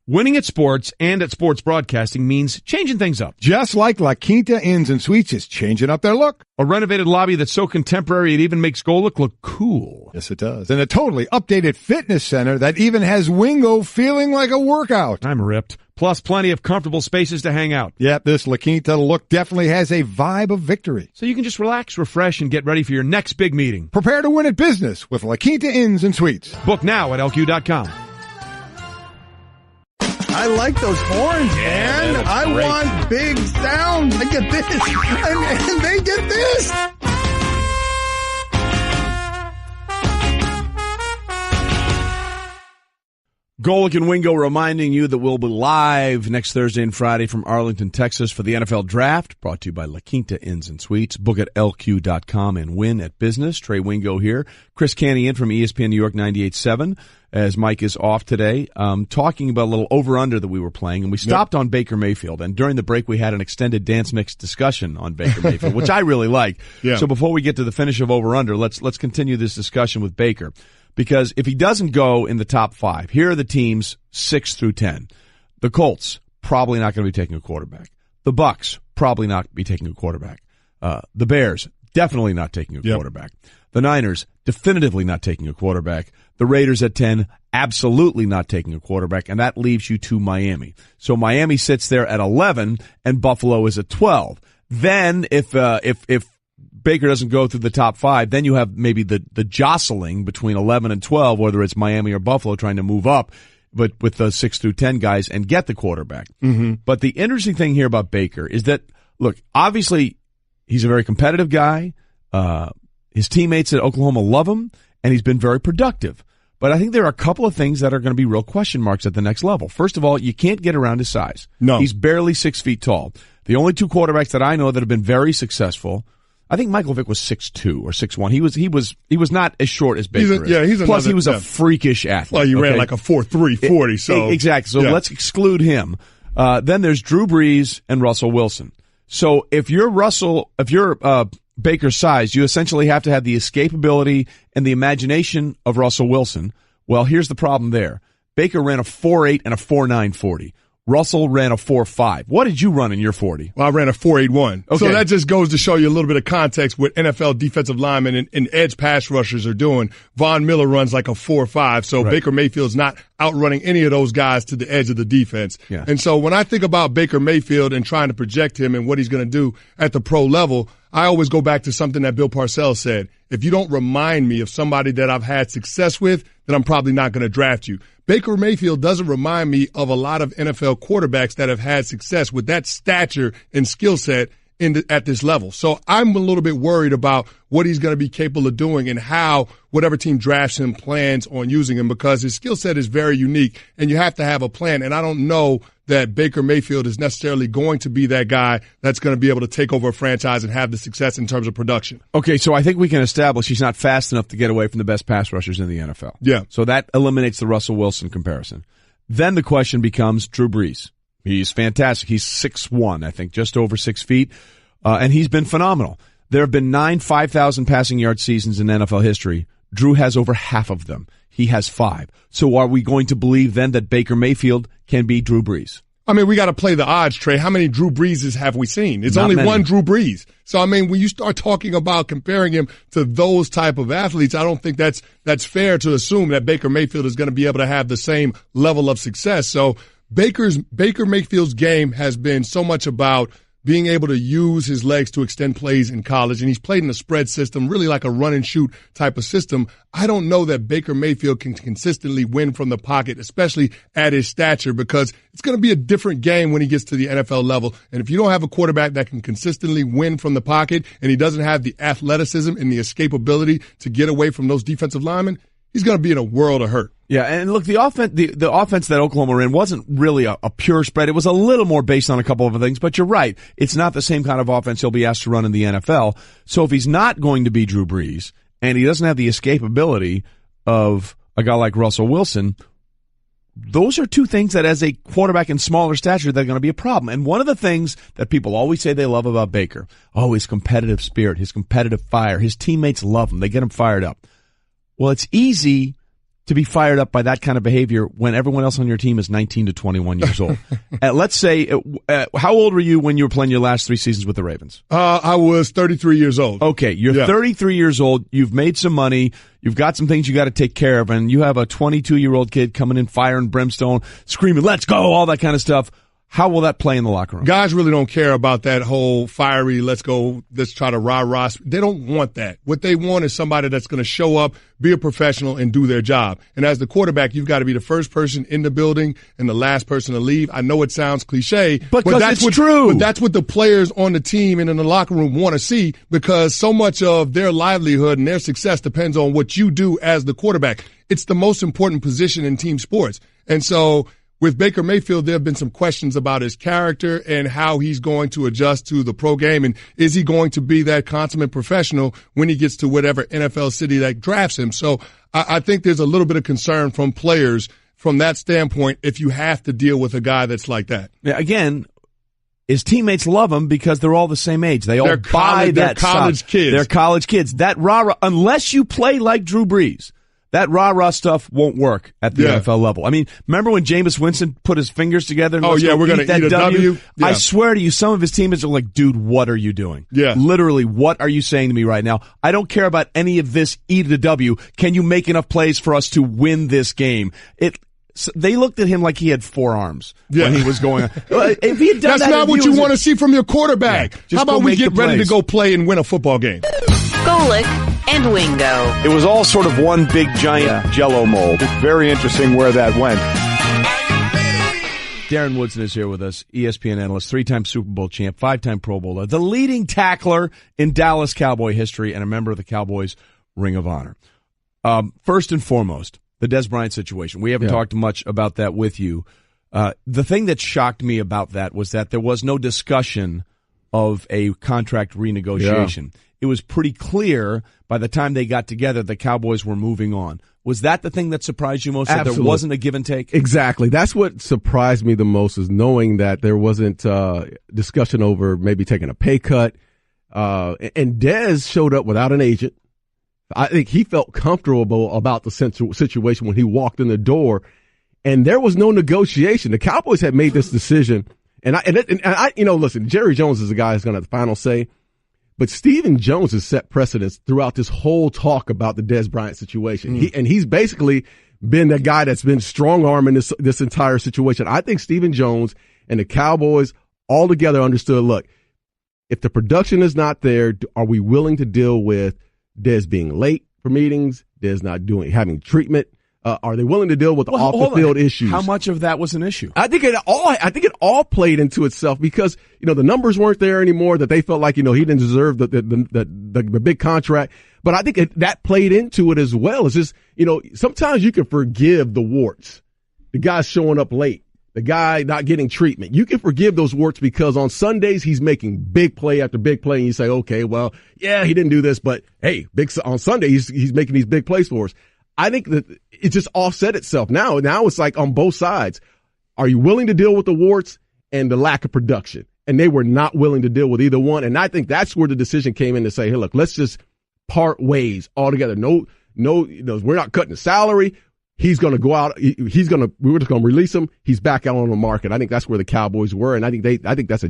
Winning at sports and at sports broadcasting means changing things up. Just like La Quinta Inns and Suites is changing up their look. A renovated lobby that's so contemporary it even makes Golic look cool. Yes, it does. And a totally updated fitness center that even has Wingo feeling like a workout. I'm ripped. Plus plenty of comfortable spaces to hang out. Yep, this La Quinta look definitely has a vibe of victory. So you can just relax, refresh, and get ready for your next big meeting. Prepare to win at business with La Quinta Inns and Suites. Book now at LQ.com. I like those horns, man. I want big sound. I get this. And they get this. Golic and Wingo reminding you that we'll be live next Thursday and Friday from Arlington, Texas for the NFL Draft, brought to you by La Quinta Inns and Suites. Book at LQ.com and win at business. Trey Wingo here. Chris Canty in from ESPN New York 98.7 as Mike is off today, talking about a little over-under that we were playing, and we stopped on Baker Mayfield, and during the break we had an extended dance mix discussion on Baker Mayfield, which I really like. Yeah. So before we get to the finish of over-under, let's continue this discussion with Baker. Because if he doesn't go in the top 5, here are the teams 6 through 10. The Colts, probably not going to be taking a quarterback. The Bucks, probably not be taking a quarterback. The Bears, definitely not taking a quarterback. The Niners, definitively not taking a quarterback. The Raiders at 10, absolutely not taking a quarterback, and that leaves you to Miami. So Miami sits there at 11, and Buffalo is at 12. Then if Baker doesn't go through the top 5, then you have maybe the jostling between 11 and 12, whether it's Miami or Buffalo trying to move up, but with the 6 through 10 guys and get the quarterback. Mm-hmm. But the interesting thing here about Baker is that, look, obviously he's a very competitive guy. His teammates at Oklahoma love him, and he's been very productive. But I think there are a couple of things that are going to be real question marks at the next level. First of all, you can't get around his size. No. He's barely 6 feet tall. The only 2 quarterbacks that I know that have been very successful, I think Michael Vick was 6'2" or 6'1". He was not as short as Baker is. Plus, he was a freakish athlete. Well, he ran like a 4.3 40. So exactly. So let's exclude him. Then there's Drew Brees and Russell Wilson. So if you're Baker's size, you essentially have to have the escapability and the imagination of Russell Wilson. Well, here's the problem there. Baker ran a 4.8 and a 4.9 40. Russell ran a 4.5. What did you run in your 40? Well, I ran a 4.81. Okay. So that just goes to show you a little bit of context what NFL defensive linemen and edge pass rushers are doing. Von Miller runs like a 4.5. So right. Baker Mayfield's not outrunning any of those guys to the edge of the defense. Yeah. And so when I think about Baker Mayfield and trying to project him and what he's going to do at the pro level, I always go back to something that Bill Parcells said. If you don't remind me of somebody that I've had success with, then I'm probably not going to draft you. Baker Mayfield doesn't remind me of a lot of NFL quarterbacks that have had success with that stature and skill set at this level. So I'm a little bit worried about what he's going to be capable of doing and how whatever team drafts him plans on using him, because his skill set is very unique and you have to have a plan. And I don't know that Baker Mayfield is necessarily going to be that guy that's going to be able to take over a franchise and have the success in terms of production. Okay, so I think we can establish he's not fast enough to get away from the best pass rushers in the NFL. Yeah. So that eliminates the Russell Wilson comparison. Then the question becomes Drew Brees. He's fantastic. He's 6'1", I think, just over 6 feet, and he's been phenomenal. There have been 9 5,000 passing yard seasons in NFL history. Drew has over half of them. He has 5. So are we going to believe then that Baker Mayfield can be Drew Brees? I mean, we got to play the odds, Trey. How many Drew Breeses have we seen? It's Not only many. one Drew Brees. So, I mean, when you start talking about comparing him to those type of athletes, I don't think that's fair to assume that Baker Mayfield is going to be able to have the same level of success. So Baker Mayfield's game has been so much about being able to use his legs to extend plays in college, and he's played in a spread system, really like a run-and-shoot type of system. I don't know that Baker Mayfield can consistently win from the pocket, especially at his stature, because it's going to be a different game when he gets to the NFL level. And if you don't have a quarterback that can consistently win from the pocket and he doesn't have the athleticism and the escapability to get away from those defensive linemen, he's going to be in a world of hurt. Yeah, and look, the offense that Oklahoma ran wasn't really a pure spread. It was a little more based on a couple of other things, but you're right. It's not the same kind of offense he'll be asked to run in the NFL. So if he's not going to be Drew Brees and he doesn't have the escapability of a guy like Russell Wilson, those are two things that as a quarterback in smaller stature, they're going to be a problem. And one of the things that people always say they love about Baker, his competitive spirit, his competitive fire, his teammates love him. They get him fired up. Well, it's easy to be fired up by that kind of behavior when everyone else on your team is 19 to 21 years old. Let's say, how old were you when you were playing your last 3 seasons with the Ravens? I was 33 years old. Okay, you're 33 years old. You've made some money. You've got some things you got to take care of, and you have a 22-year-old kid coming in fire and brimstone, screaming, "Let's go!" all that kind of stuff. How will that play in the locker room? Guys really don't care about that whole fiery, let's go, let's try to rah-rah. They don't want that. What they want is somebody that's going to show up, be a professional, and do their job. And as the quarterback, you've got to be the first person in the building and the last person to leave. I know it sounds cliche, but that's true. But that's what the players on the team and in the locker room want to see, because so much of their livelihood and their success depends on what you do as the quarterback. It's the most important position in team sports. And so with Baker Mayfield, there have been some questions about his character and how he's going to adjust to the pro game. And is he going to be that consummate professional when he gets to whatever NFL city that drafts him? So I think there's a little bit of concern from players from that standpoint if you have to deal with a guy that's like that. Yeah, again, his teammates love him because they're all the same age. They all buy that they're college stuff. Kids. They're college kids. That rah-rah, unless you play like Drew Brees, that rah-rah stuff won't work at the NFL level. I mean, remember when Jameis Winston put his fingers together and we're going to eat a W? Yeah. I swear to you, some of his teammates are like, dude, what are you doing? Yeah. Literally, what are you saying to me right now? I don't care about any of this eat a W. Can you make enough plays for us to win this game? They looked at him like he had 4 arms when he was going on. If he had done That's not what you want to see from your quarterback. Yeah, how about we get ready to go play and win a football game? Golic and Wingo. It was all sort of one big giant Jell-O mold. Very interesting where that went. Darren Woodson is here with us, ESPN analyst, 3-time Super Bowl champ, 5-time Pro Bowler, the leading tackler in Dallas Cowboy history, and a member of the Cowboys Ring of Honor. First and foremost, the Des Bryant situation. We haven't talked much about that with you. The thing that shocked me about that was that there was no discussion of a contract renegotiation. Yeah. It was pretty clear by the time they got together the Cowboys were moving on. Was that the thing that surprised you most, that there wasn't a give and take? Exactly. That's what surprised me the most, is knowing that there wasn't discussion over maybe taking a pay cut. And Dez showed up without an agent. I think he felt comfortable about the situation when he walked in the door. And there was no negotiation. The Cowboys had made this decision. And I, listen, Jerry Jones is the guy who's going to have the final say. But Stephen Jones has set precedents throughout this whole talk about the Dez Bryant situation. He's basically been the guy that's been strong-arming this entire situation. I think Stephen Jones and the Cowboys all together understood, look, if the production is not there, are we willing to deal with Dez being late for meetings, Dez not having treatment? Are they willing to deal with the off-the-field issues? How much of that was an issue? I think it all played into itself because, the numbers weren't there anymore, that they felt like, he didn't deserve the big contract. But I think that played into it as well. It's just, sometimes you can forgive the warts. The guy showing up late, the guy not getting treatment. You can forgive those warts because on Sundays he's making big play after big play, and you say, okay, well, yeah, he didn't do this, but hey, on Sunday he's making these big plays for us. I think that it just offset itself. Now it's like on both sides. Are you willing to deal with the warts and the lack of production? And they were not willing to deal with either one. And I think that's where the decision came in to say, hey, look, let's just part ways altogether. No, we're not cutting the salary. He's going to go out. We're just going to release him. He's back out on the market. I think that's where the Cowboys were. And I think that's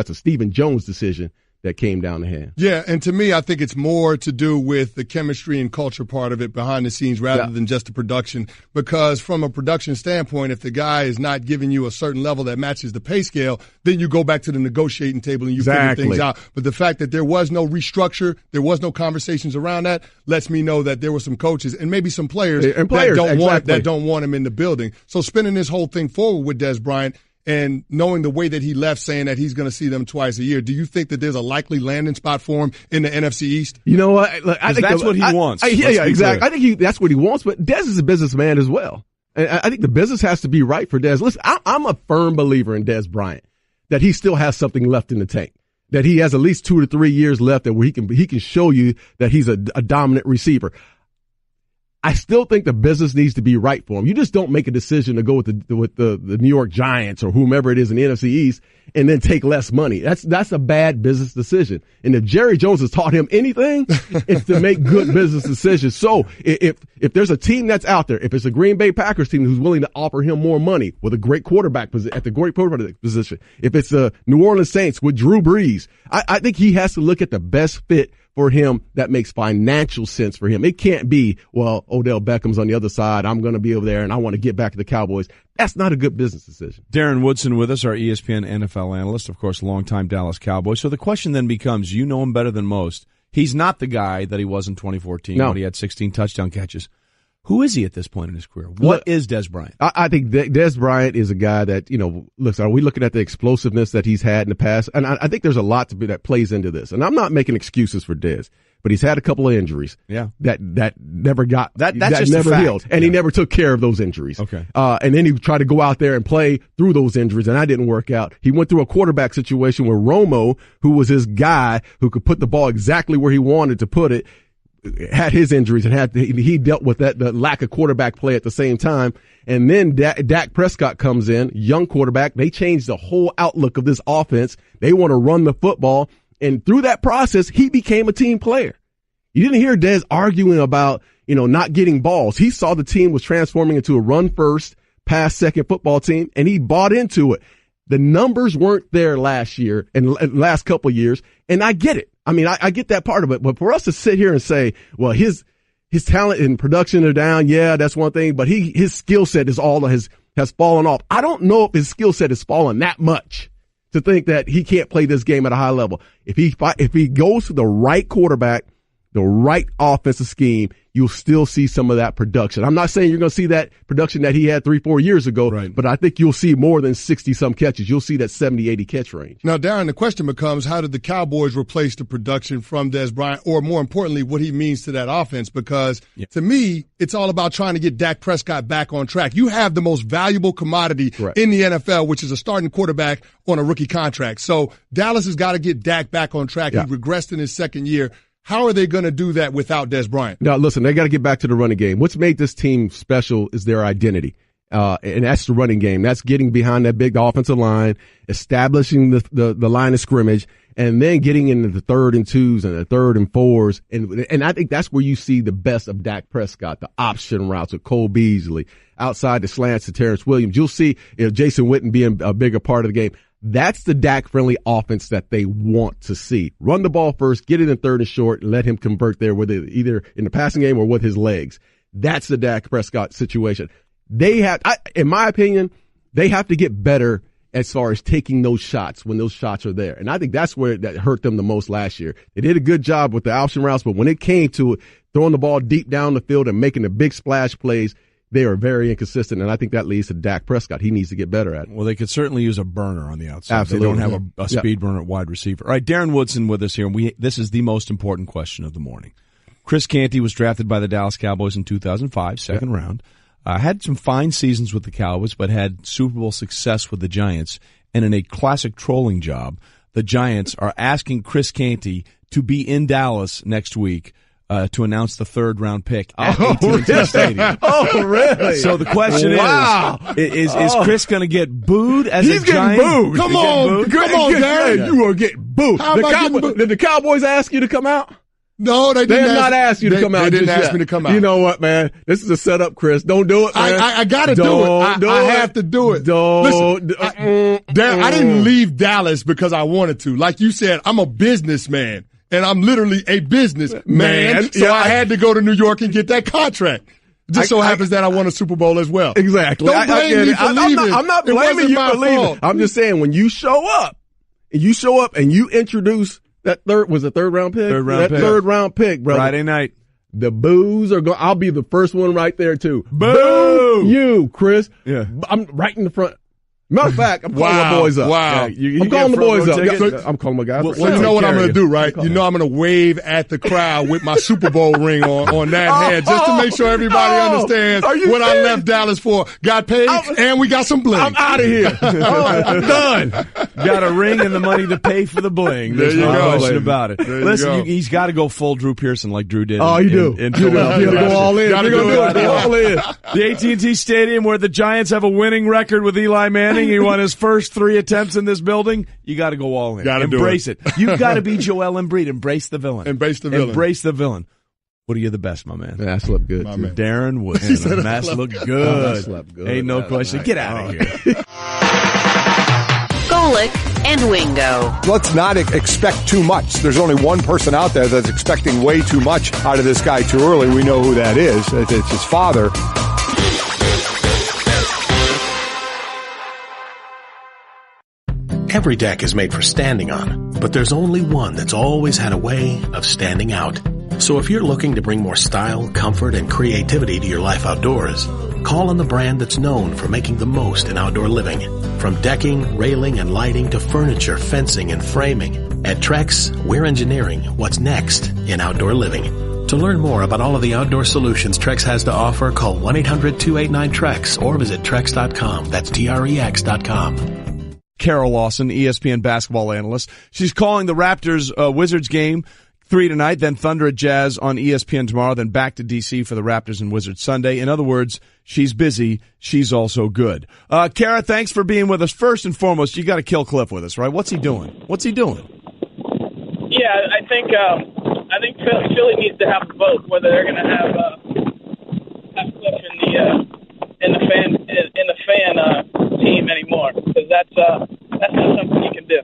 a Stephen Jones decision that came down the hand. Yeah, and to me, I think it's more to do with the chemistry and culture part of it behind the scenes rather than just the production. Because from a production standpoint, if the guy is not giving you a certain level that matches the pay scale, then you go back to the negotiating table and you figure things out. But the fact that there was no restructure, there was no conversations around that, lets me know that there were some coaches and maybe some players that don't want him in the building. So spinning this whole thing forward with Dez Bryant, and knowing the way that he left, saying that he's going to see them twice a year, do you think that there's a likely landing spot for him in the NFC East? You know what? I think that's what he wants. Yeah, exactly. I think that's what he wants, but Dez is a businessman as well. And I think the business has to be right for Dez. Listen, I'm a firm believer in Dez Bryant, that he still has something left in the tank, that he has at least 2 to 3 years left where he can show you that he's a dominant receiver. I still think the business needs to be right for him. You just don't make a decision to go with the New York Giants or whomever it is in the NFC East and then take less money. That's a bad business decision. And if Jerry Jones has taught him anything, it's to make good business decisions. So if there's a team that's out there, if it's a Green Bay Packers team who's willing to offer him more money with a great quarterback at the great quarterback position, if it's the New Orleans Saints with Drew Brees, I think he has to look at the best fit for him that makes financial sense for him. It can't be, well, Odell Beckham's on the other side, I'm going to be over there, and I want to get back to the Cowboys. That's not a good business decision. Darren Woodson with us, our ESPN NFL analyst, of course, longtime Dallas Cowboy. So the question then becomes, you know him better than most. He's not the guy that he was in 2014 when he had 16 touchdown catches. Who is he at this point in his career? What is Dez Bryant? I think Dez Bryant is a guy that, listen, are we looking at the explosiveness that he's had in the past? And I think there's a lot that plays into this. And I'm not making excuses for Dez, but he's had a couple of injuries. Yeah. That never got, that's that just never healed. And he never took care of those injuries. Okay. And then he tried to go out there and play through those injuries, and that didn't work out. He went through a quarterback situation where Romo, who was his guy, who could put the ball exactly where he wanted to put it, had his injuries and he dealt with the lack of quarterback play at the same time. And then Dak Prescott comes in, young quarterback. They changed the whole outlook of this offense. They want to run the football. And through that process, he became a team player. You didn't hear Dez arguing about, not getting balls. He saw the team was transforming into a run first, pass second football team, and he bought into it. The numbers weren't there last year and last couple of years, and I get it. I mean, I get that part of it, but for us to sit here and say, well, his talent and production are down, yeah, that's one thing, but his skill set has fallen off. I don't know if his skill set has fallen that much to think that he can't play this game at a high level. If he goes to the right quarterback, the right offensive scheme, you'll still see some of that production. I'm not saying you're going to see that production that he had 3-4 years ago, right, but I think you'll see more than 60-some catches. You'll see that 70-80 catch range. Now, Darren, the question becomes, how did the Cowboys replace the production from Dez Bryant, or more importantly, what he means to that offense? Because to me, it's all about trying to get Dak Prescott back on track. You have the most valuable commodity in the NFL, which is a starting quarterback on a rookie contract. So Dallas has got to get Dak back on track. Yeah. He regressed in his second year. How are they going to do that without Dez Bryant? Now, listen, they got to get back to the running game. What's made this team special is their identity. And that's the running game. That's getting behind that big offensive line, establishing the line of scrimmage, and then getting into the 3rd and 2s and the 3rd and 4s. And I think that's where you see the best of Dak Prescott, the option routes with Cole Beasley, outside the slants to Terrence Williams. You'll see Jason Witten being a bigger part of the game. That's the Dak-friendly offense that they want to see. Run the ball first, get it in 3rd and short, and let him convert there with it, either in the passing game or with his legs. That's the Dak Prescott situation. They have, in my opinion, they have to get better as far as taking those shots when those shots are there. And I think that's where that hurt them the most last year. They did a good job with the option routes, but when it came to it, throwing the ball deep down the field and making the big splash plays, they are very inconsistent, and I think that leads to Dak Prescott. He needs to get better at it. Well, they could certainly use a burner on the outside. Absolutely. They don't have a speed burner at wide receiver. All right, Darren Woodson with us here. This is the most important question of the morning. Chris Canty was drafted by the Dallas Cowboys in 2005, second round. Had some fine seasons with the Cowboys, but had Super Bowl success with the Giants. And in a classic trolling job, the Giants are asking Chris Canty to be in Dallas next week to announce the 3rd-round pick at AT&T Stadium. Oh, really? So the question is Chris going to get booed as He's a Giant? Getting booed. Come on, Darren. You will get booed. Did the Cowboys ask you to come out? No, they didn't. They have not asked you to come out. They didn't just ask yet. me to come out. You know what, man? This is a setup, Chris. Don't do it, man. I got to do it. I have to do it. Listen, Darren, I didn't leave Dallas because I wanted to. Like you said, I'm a businessman, and I'm literally a businessman. So I had to go to New York and get that contract. Just so happens that I won a Super Bowl as well. Exactly. Don't blame me for leaving. I'm not blaming you for leaving. I'm just saying when you show up and you introduce that third round pick? Third round pick, brother. Friday night. The boos are going. I'll be the first one right there too. Boo! You, Chris. Yeah. I'm right in the front. Matter of fact, I'm calling my boys up. Wow. I'm calling the boys up. I'm calling my guys. Well, you know what I'm going to do, right? You know I'm going to wave at the crowd with my Super Bowl ring on that head just to make sure everybody understands what I left Dallas for. Got paid, and we got some bling. I'm out of here. I'm done. Got a ring and the money to pay for the bling. There's no question about it. Listen, he's got to go full Drew Pearson like Drew did. Oh, you do. In You go all in. Gotta You're going to do it. go all in. The AT&T Stadium where the Giants have a winning record with Eli Manning. He won his first 3 attempts in this building. You got to go all in. Embrace it. You've got to be Joel Embiid. Embrace the villain. Embrace the villain. Embrace the villain. What are you the best, my man? I slept good. My too. man. Darren Woodson. The mask looked good. I slept good. Ain't no question. Night. Get out of here. Golic and Wingo. Let's not expect too much. There's only one person out there that's expecting way too much out of this guy too early. We know who that is. It's his father. Every deck is made for standing on, but there's only one that's always had a way of standing out. So if you're looking to bring more style, comfort, and creativity to your life outdoors, call on the brand that's known for making the most in outdoor living. From decking, railing, and lighting to furniture, fencing, and framing, at Trex, we're engineering what's next in outdoor living. To learn more about all of the outdoor solutions Trex has to offer, call 1-800-289-TREX or visit Trex.com. That's TREX.com. Kara Lawson, ESPN basketball analyst. She's calling the Raptors Wizards game 3 tonight, then Thunder at Jazz on ESPN tomorrow, then back to D.C. for the Raptors and Wizards Sunday. In other words, she's busy. She's also good. Kara, thanks for being with us. First and foremost, you got to kill Cliff with us, right? What's he doing? Yeah, I think Philly needs to have both. Whether they're going to have Cliff in the fan team anymore, because that's not something you can do.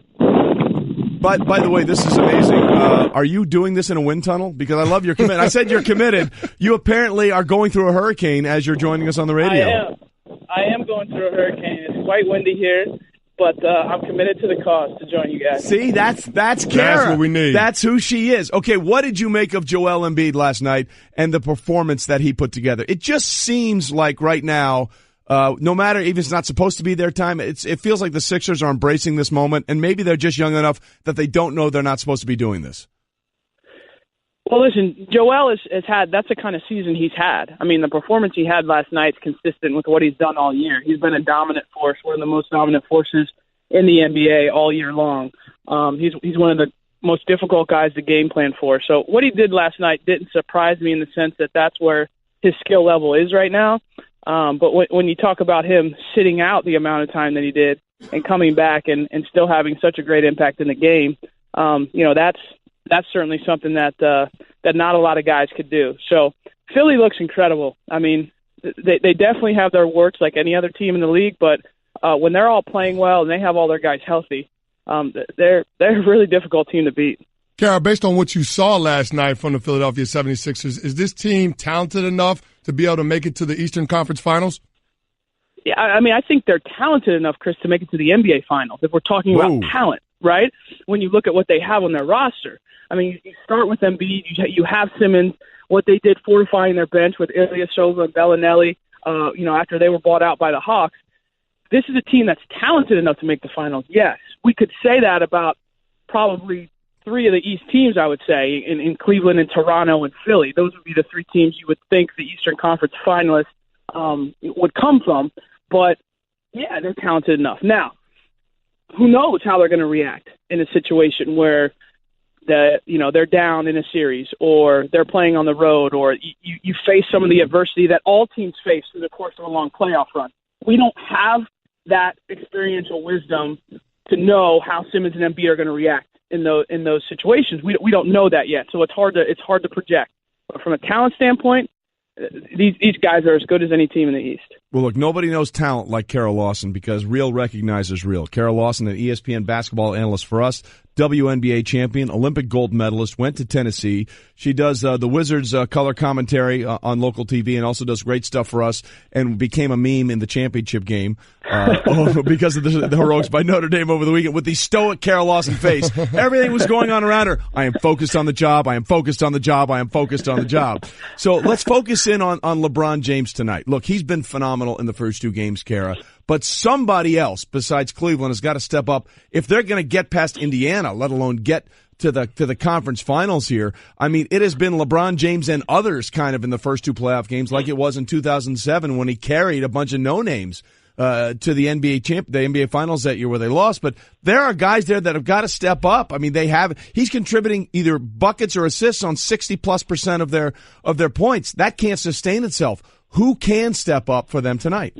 By the way, this is amazing. Are you doing this in a wind tunnel? Because I love your commitment. I said you're committed. You apparently are going through a hurricane as you're joining us on the radio. I am going through a hurricane. It's quite windy here, but I'm committed to the cause to join you guys. See, that's Kara. That's what we need. That's who she is. Okay, what did you make of Joel Embiid last night and the performance that he put together? It just seems like right now, no matter if it's not supposed to be their time, it feels like the Sixers are embracing this moment, and maybe they're just young enough that they don't know they're not supposed to be doing this. Well, listen, Joel has had, that's the kind of season he's had. I mean, the performance he had last night is consistent with what he's done all year. He's been a dominant force, one of the most dominant forces in the NBA all year long. He's one of the most difficult guys to game plan for. So what he did last night didn't surprise me in the sense that that's where his skill level is right now. But when you talk about him sitting out the amount of time that he did and coming back and still having such a great impact in the game, that's certainly something that not a lot of guys could do. So Philly looks incredible. I mean, they definitely have their warts like any other team in the league, but when they're all playing well and they have all their guys healthy, they're a really difficult team to beat. Kara, based on what you saw last night from the Philadelphia 76ers, is this team talented enough to be able to make it to the Eastern Conference Finals? Yeah, I mean, I think they're talented enough, Chris, to make it to the NBA Finals, if we're talking about talent, right? When you look at what they have on their roster. I mean, you start with Embiid, you have Simmons, what they did fortifying their bench with Ilyasova and Bellinelli, after they were bought out by the Hawks. This is a team that's talented enough to make the finals. Yes, we could say that about probably three of the East teams, I would say, in Cleveland and Toronto and Philly. Those would be the three teams you would think the Eastern Conference finalists would come from. But, yeah, they're talented enough. Now, who knows how they're going to react in a situation where they're down in a series or they're playing on the road or you face some of the adversity that all teams face through the course of a long playoff run. We don't have that experiential wisdom to know how Simmons and Embiid are going to react in those situations. We don't know that yet, so it's hard to project. But from a talent standpoint, these guys are as good as any team in the East. Well, look, nobody knows talent like Kara Lawson because real recognizes real. Kara Lawson, an ESPN basketball analyst for us, WNBA champion, Olympic gold medalist, went to Tennessee. She does the Wizards color commentary on local TV and also does great stuff for us and became a meme in the championship game because of the heroics by Notre Dame over the weekend with the stoic Kara Lawson face. Everything was going on around her. I am focused on the job. I am focused on the job. I am focused on the job. So let's focus in on LeBron James tonight. Look, he's been phenomenal in the first two games, Kara. But somebody else besides Cleveland has got to step up if they're going to get past Indiana, let alone get to the conference finals here. I mean, it has been LeBron James and others kind of in the first two playoff games like it was in 2007 when he carried a bunch of no-names to the NBA finals that year where they lost. But there are guys there that have got to step up. I mean, he's contributing either buckets or assists on 60+% of their points. That can't sustain itself. Who can step up for them tonight?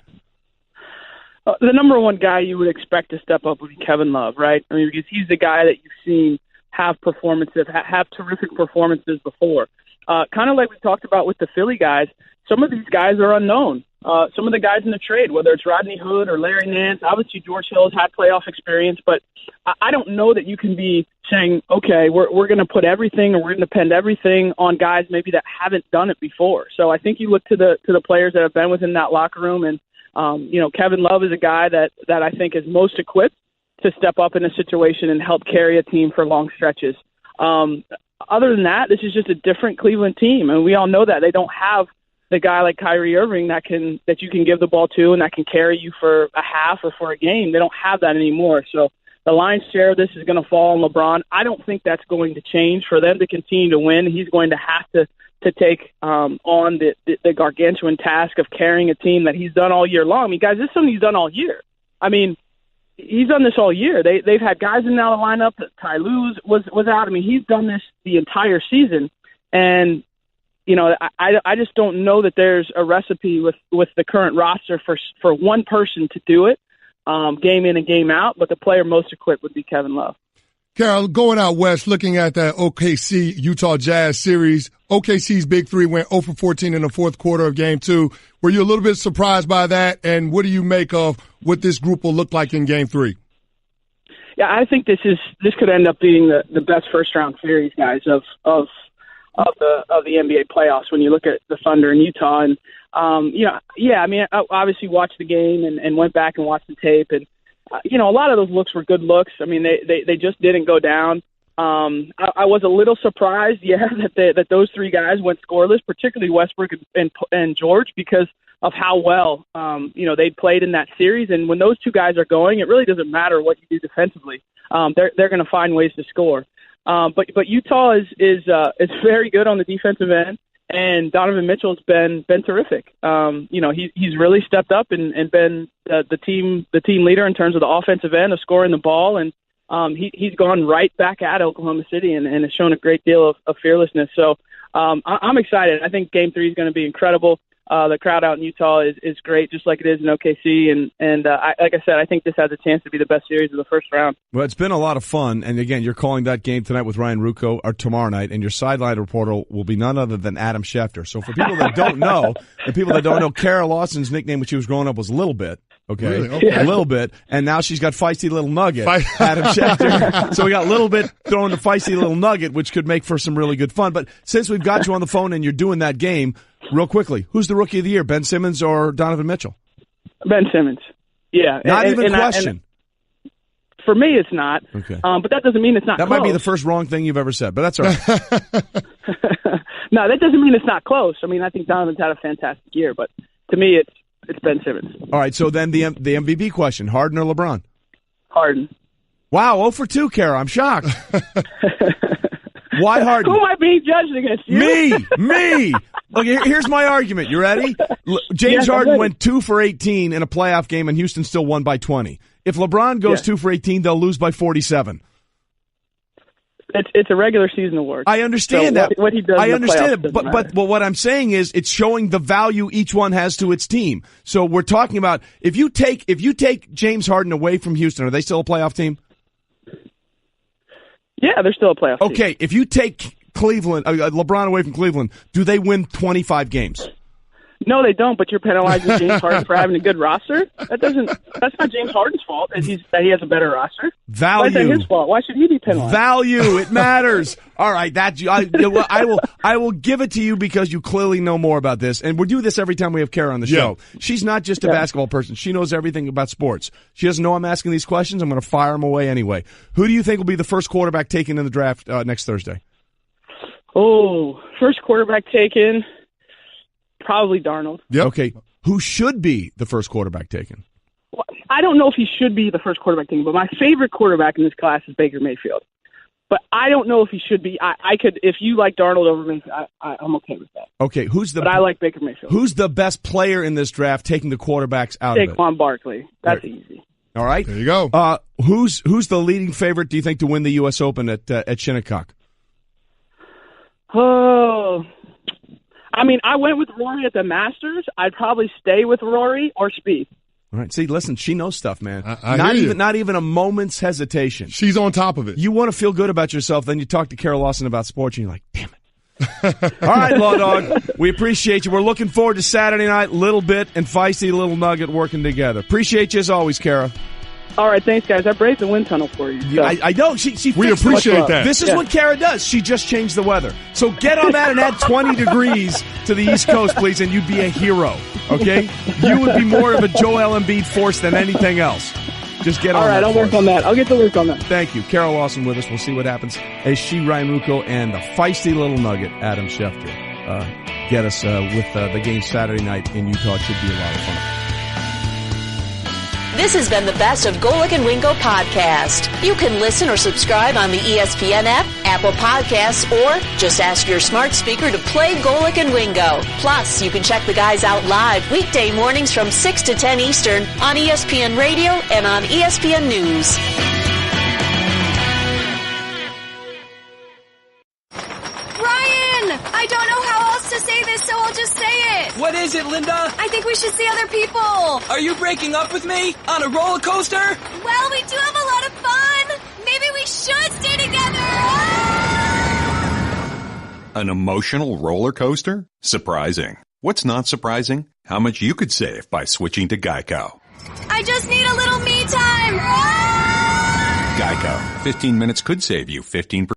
The number one guy you would expect to step up would be Kevin Love, right? I mean, because he's the guy that you've seen have terrific performances before. Kind of like we talked about with the Philly guys, some of these guys are unknown. Some of the guys in the trade, whether it's Rodney Hood or Larry Nance, obviously George Hill's had playoff experience, but I don't know that you can be saying, okay, we're going to put everything or we're going to depend everything on guys maybe that haven't done it before. So I think you look to the players that have been within that locker room and Kevin Love is a guy that I think is most equipped to step up in a situation and help carry a team for long stretches. Other than that, this is just a different Cleveland team, and we all know that. They don't have the guy like Kyrie Irving that you can give the ball to and that can carry you for a half or for a game. They don't have that anymore. So the lion's share of this is going to fall on LeBron. I don't think that's going to change. For them to continue to win, he's going to have to take on the gargantuan task of carrying a team that he's done all year long. I mean, guys, this is something he's done all year. I mean, he's done this all year. They've had guys in now the lineup. Ty Lue was out. I mean, he's done this the entire season. And, I just don't know that there's a recipe with the current roster for one person to do it, game in and game out. But the player most equipped would be Kevin Love. Carol, going out west, looking at that OKC-Utah Jazz series, OKC's big three went 0 for 14 in the fourth quarter of Game 2. Were you a little bit surprised by that, and what do you make of what this group will look like in Game 3? Yeah, I think this could end up being the best first-round series, guys, of the NBA playoffs when you look at the Thunder in Utah. And, I mean, I obviously watched the game and went back and watched the tape, and a lot of those looks were good looks. I mean, they just didn't go down. I was a little surprised, that those three guys went scoreless, particularly Westbrook and George, because of how well, they played in that series. And when those two guys are going, it really doesn't matter what you do defensively. They're going to find ways to score. But Utah is very good on the defensive end. And Donovan Mitchell's been terrific. He's really stepped up and been the team leader in terms of the offensive end of scoring the ball, and he's gone right back at Oklahoma City and has shown a great deal of fearlessness. So I'm excited. I think Game 3 is going to be incredible. The crowd out in Utah is great, just like it is in OKC. And like I said, I think this has a chance to be the best series of the first round. Well, it's been a lot of fun. And again, you're calling that game tonight with Ryan Ruocco or tomorrow night, and your sideline reporter will be none other than Adam Schefter. So for people that don't know, Kara Lawson's nickname when she was growing up was Little Bit. Okay. Really? Okay. A little bit. And now she's got Feisty Little Nugget, Adam Schefter. So we got Little Bit throwing the Feisty Little Nugget, which could make for some really good fun. But since we've got you on the phone and you're doing that game, real quickly, who's the Rookie of the Year, Ben Simmons or Donovan Mitchell? Ben Simmons. Yeah. Not even a question. For me, it's not. Okay. But that doesn't mean it's not That close. might be the first wrong thing you've ever said, but that's all right. No, that doesn't mean it's not close. I mean, I think Donovan's had a fantastic year, but to me, it's Ben Simmons. All right, so then the MVP question, Harden or LeBron? Harden. Wow, 0 for 2, Kara. I'm shocked. Why Harden? Who am I being judged against? You? Me. Okay, here's my argument. You ready? James Harden went 2 for 18 in a playoff game, and Houston still won by 20. If LeBron goes 2 for 18, they'll lose by 47. It's a regular season award. I understand that. What he does I in the understand it, playoffs but what I'm saying is it's showing the value each one has to its team. So we're talking about if you take James Harden away from Houston, are they still a playoff team? Yeah, they're still a playoff team. Okay, if you take Cleveland, LeBron away from Cleveland, do they win 25 games? No, they don't, but you're penalizing James Harden for having a good roster? That's not James Harden's fault that he has a better roster. Value. Why is that his fault? Why should he be penalized? Value. It matters. All right, I will give it to you because you clearly know more about this. And we do this every time we have Kara on the show. She's not just a basketball person. She knows everything about sports. She doesn't know I'm asking these questions. I'm going to fire them away anyway. Who do you think will be the first quarterback taken in the draft next Thursday? Oh, first quarterback taken, probably Darnold. Yep. Okay. Who should be the first quarterback taken? Well, I don't know if he should be the first quarterback taken, but my favorite quarterback in this class is Baker Mayfield. But I don't know if he should be. I could, if you like Darnold over Mayfield, I'm okay with that. Okay, But I like Baker Mayfield. Who's the best player in this draft taking the quarterbacks out of it? Saquon Barkley. That's easy. All right. There you go. Who's the leading favorite, do you think, to win the U.S. Open at Shinnecock? Oh, I mean, I went with Rory at the Masters. I'd probably stay with Rory or Spieth. All right. See, listen, she knows stuff, man. Not even a moment's hesitation. She's on top of it. You want to feel good about yourself, then you talk to Kara Lawson about sports, and you're like, damn it. All right, Law Dog, we appreciate you. We're looking forward to Saturday night, Little Bit and Feisty Little Nugget working together. Appreciate you as always, Kara. All right, thanks, guys. I braved the wind tunnel for you. So. I know. We appreciate that. This is what Kara does. She just changed the weather. So get on that and add 20 degrees to the East Coast, please, and you'd be a hero, okay? You would be more of a Joel Embiid force than anything else. Just get on that. All right, I'll work on that. I'll get to work on that. Thank you. Kara Lawson with us. We'll see what happens as Ryan Ruocco and the feisty little nugget, Adam Schefter, get us with the game Saturday night in Utah. It should be a lot of fun. This has been the Best of Golic and Wingo podcast. You can listen or subscribe on the ESPN app, Apple Podcasts, or just ask your smart speaker to play Golic and Wingo. Plus, you can check the guys out live weekday mornings from 6 to 10 Eastern on ESPN Radio and on ESPN News. I don't know how else to say this, so I'll just say it. What is it, Linda? I think we should see other people. Are you breaking up with me? On a roller coaster? Well, we do have a lot of fun. Maybe we should stay together. An emotional roller coaster? Surprising. What's not surprising? How much you could save by switching to Geico. I just need a little me time. Geico. 15 minutes could save you 15%.